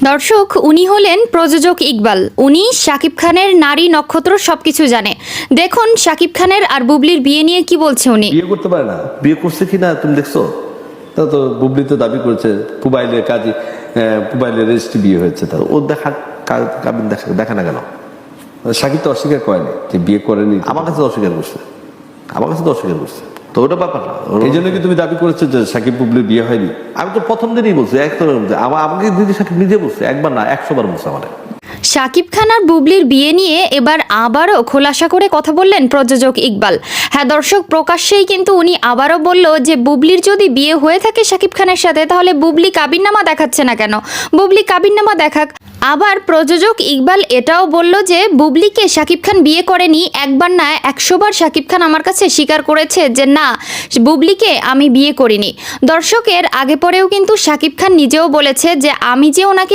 দর্শক, উনি হলেন প্রযোজক ইকবাল। উনি শাকিব খানের নারী নক্ষত্র সবকিছু জানে। দেখুন শাকিব খানের আর বুবলির বিয়ে নিয়ে কি বলছে উনি। বিয়ে করতে পারে না, বিয়ে করছে কিনা তুমি দেখছো? তা তো বুবলি তো দাবি করেছে পুবাইলের কাজী, পুবাইলের রেজিস্ট্রি বিয়ে হয়েছে। তার ও কাবিন দেখা না কেন? শাকিব তো অস্বীকার করেনি যে বিয়ে করেনি, আমার কাছে অস্বীকার করছে, আমার কাছে তো অস্বীকার করছে। তো ওটা ব্যাপার না। এই জন্য কি তুমি দাবি করেছো যে শাকিব বুবলির বিয়ে হয়নি? আমি তো প্রথম দিনই বলছি, আমাকে দিদি শাকিব নিজে বলছে, একবার না 100 বার বলছে আমার। শাকিব খান আর বুবলির বিয়ে নিয়ে এবার আবারও খোলাসা করে কথা বললেন প্রযোজক ইকবাল। হ্যাঁ দর্শক, প্রকাশ্যেই কিন্তু উনি আবারও বলল যে বুবলির যদি বিয়ে হয়ে থাকে শাকিব খানের সাথে, তাহলে বুবলি কাবিননামা দেখাচ্ছে না কেন? বুবলি কাবিননামা দেখাক। আবার প্রযোজক ইকবাল এটাও বলল যে বুবলিকে শাকিব খান বিয়ে করেনি। একবার না 100 বার শাকিব খান আমার কাছে স্বীকার করেছে যে না, বুবলিকে আমি বিয়ে করিনি। দর্শকের আগে পরেও কিন্তু শাকিব খান নিজেও বলেছে যে আমি যে ওনাকে